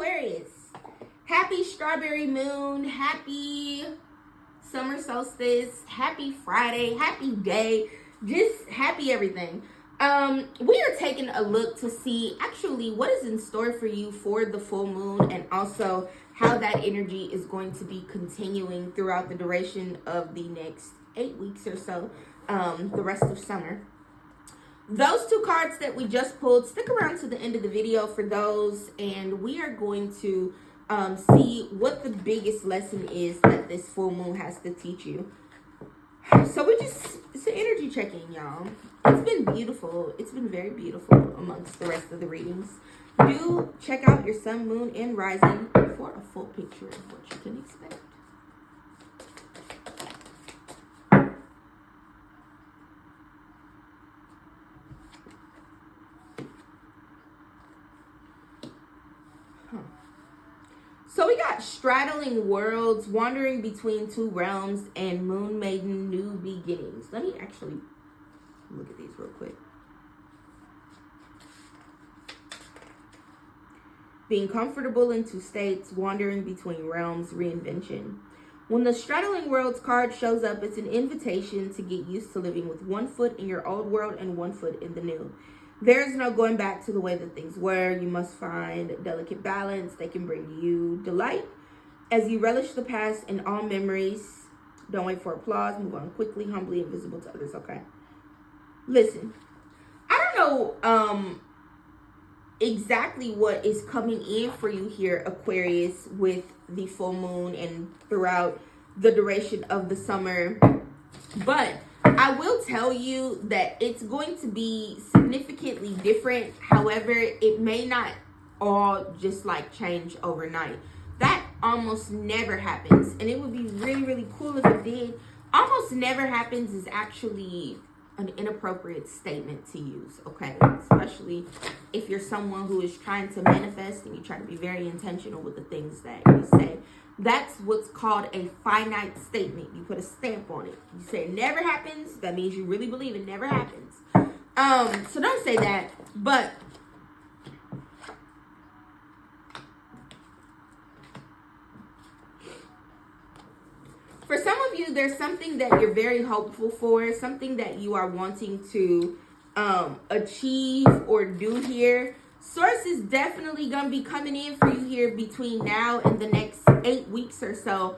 Aquarius. Happy strawberry moon. Happy summer solstice. Happy Friday. Happy day. Just happy everything. We are taking a look to see actually what is in store for you for the full moon, and also how that energy is going to be continuing throughout the duration of the next 8 weeks or so, the rest of summer. Those two cards that we just pulled, stick around to the end of the video for those, and we are going to see what the biggest lesson is that this full moon has to teach you. So it's an energy check-in, y'all. It's been beautiful. It's been very beautiful amongst the rest of the readings. Do check out your sun, moon, and rising for a full picture of what you can expect. So we got straddling worlds, wandering between two realms, and moon maiden, new beginnings. Let me actually look at these real quick. Being comfortable in two states, wandering between realms, reinvention. When the straddling worlds card shows up, it's an invitation to get used to living with one foot in your old world and one foot in the new. There is no going back to the way that things were. You must find a delicate balance that can bring you delight as you relish the past and all memories. Don't wait for applause. Move on quickly, humbly, and visible to others. Okay. Listen, I don't know exactly what is coming in for you here, Aquarius, with the full moon and throughout the duration of the summer, but I will tell you that it's going to be significantly different. However, it may not all just like change overnight. That almost never happens, and it would be really, really cool if it did. Almost never happens is actually an inappropriate statement to use, okay? Especially if you're someone who is trying to manifest and you try to be very intentional with the things that you say. That's what's called a finite statement. You put a stamp on it. You say it never happens. That means you really believe it never happens. So don't say that. But for some of you, there's something that you're very hopeful for, something that you are wanting to achieve or do here. Source is definitely going to be coming in for you here between now and the next 8 weeks or so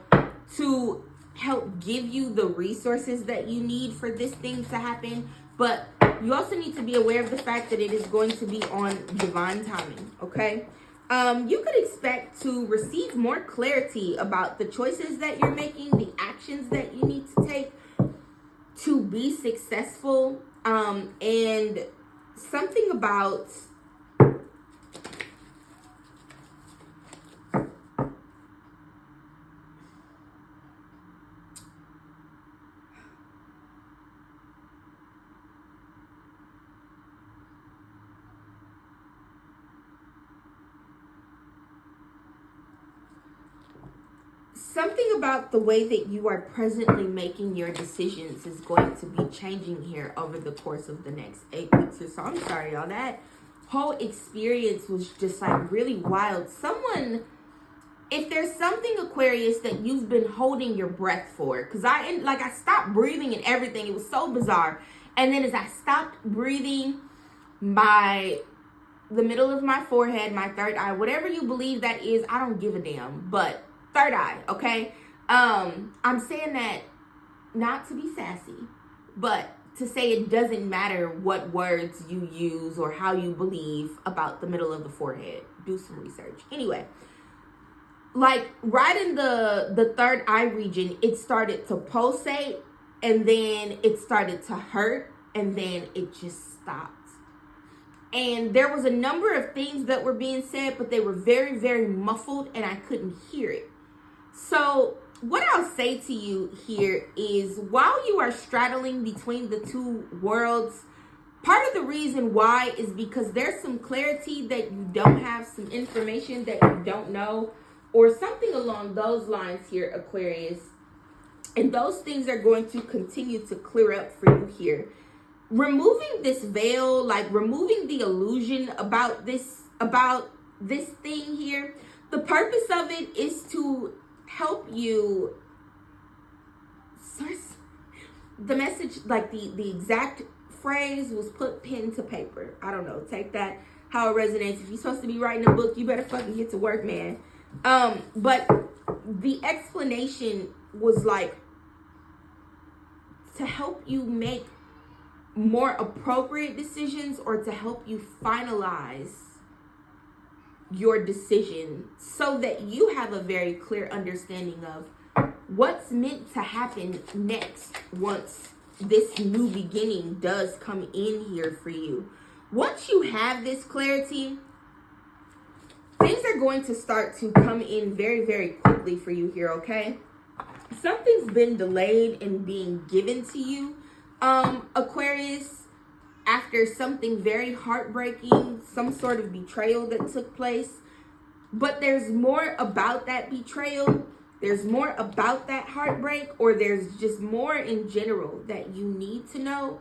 to help give you the resources that you need for this thing to happen. But you also need to be aware of the fact that it is going to be on divine timing, okay? You could expect to receive more clarity about the choices that you're making, the actions that you need to take to be successful, and something about the way that you are presently making your decisions is going to be changing here over the course of the next 8 weeks or so. I'm sorry, y'all. That whole experience was just like really wild. Someone, if there's something, Aquarius, that you've been holding your breath for, because I stopped breathing and everything. It was so bizarre. And then as I stopped breathing, the middle of my forehead, my third eye, whatever you believe that is, I don't give a damn. But third eye, okay? I'm saying that not to be sassy, but to say it doesn't matter what words you use or how you believe about the middle of the forehead. Do some research. Anyway, like right in the third eye region, it started to pulsate, and then it started to hurt, and then it just stopped. And there was a number of things that were being said, but they were very, very muffled, and I couldn't hear it. So what I'll say to you here is, while you are straddling between the two worlds, part of the reason why is because there's some clarity that you don't have, some information that you don't know, or something along those lines here, Aquarius. And those things are going to continue to clear up for you here. Removing this veil, like removing the illusion about this thing here, purpose of it is to help you source the message, like the exact phrase was put pen to paper. I don't know. Take that how it resonates. If you're supposed to be writing a book, you better fucking get to work, man. But the explanation was like to help you make more appropriate decisions, or to help you finalize your decision so that you have a very clear understanding of what's meant to happen next once this new beginning does come in here for you. Once you have this clarity, things are going to start to come in very, very quickly for you here, okay? Something's been delayed in being given to you, Aquarius, after something very heartbreaking, some sort of betrayal that took place. But there's more about that betrayal. There's more about that heartbreak, or there's just more in general that you need to know.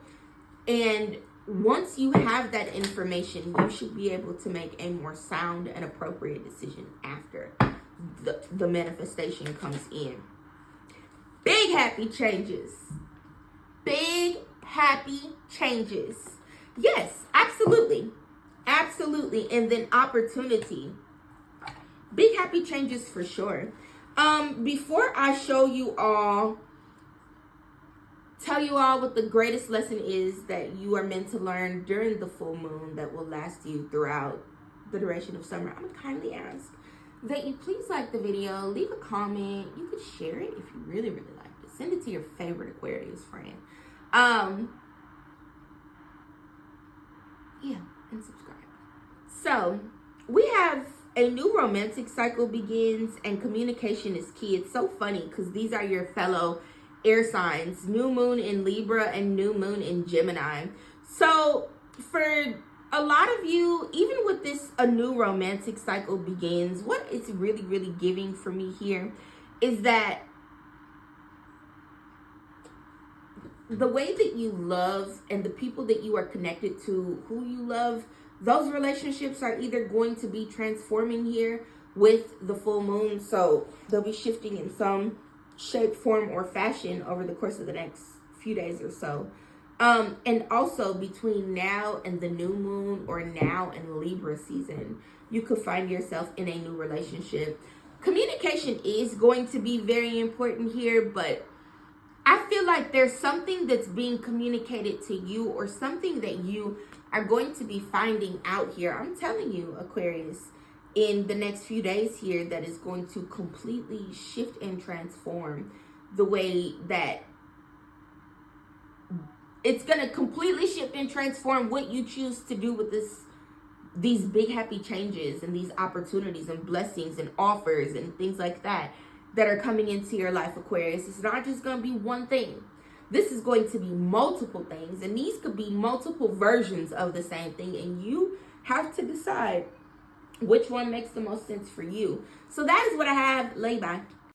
And once you have that information, you should be able to make a more sound and appropriate decision after the manifestation comes in. Big happy changes. Big happy changes. Yes, absolutely. Absolutely. And then opportunity. Big happy changes for sure. Before I show you all, tell you all what the greatest lesson is that you are meant to learn during the full moon that will last you throughout the duration of summer, I'm going to kindly ask that you please like the video, leave a comment. You could share it if you really, really liked it. Send it to your favorite Aquarius friend. Yeah, and subscribe. So, we have a new romantic cycle begins, and communication is key. It's so funny because these are your fellow air signs, new moon in Libra and new moon in Gemini. So for a lot of you, even with this, a new romantic cycle begins, what it's really, really giving for me here is that the way that you love and the people that you are connected to, who you love, those relationships are either going to be transforming here with the full moon. So they'll be shifting in some shape, form, or fashion over the course of the next few days or so. And also between now and the new moon, or now and Libra season, you could find yourself in a new relationship. Communication is going to be very important here, but I feel like there's something that's being communicated to you, or something that you are going to be finding out here. I'm telling you, Aquarius, in the next few days here, that is going to completely shift and transform the way that it's going to completely shift and transform what you choose to do with these big happy changes and these opportunities and blessings and offers and things like that are coming into your life, Aquarius. It's not just going to be one thing. This is going to be multiple things, and these could be multiple versions of the same thing, and you have to decide which one makes the most sense for you. So that is what I have. Lay bye.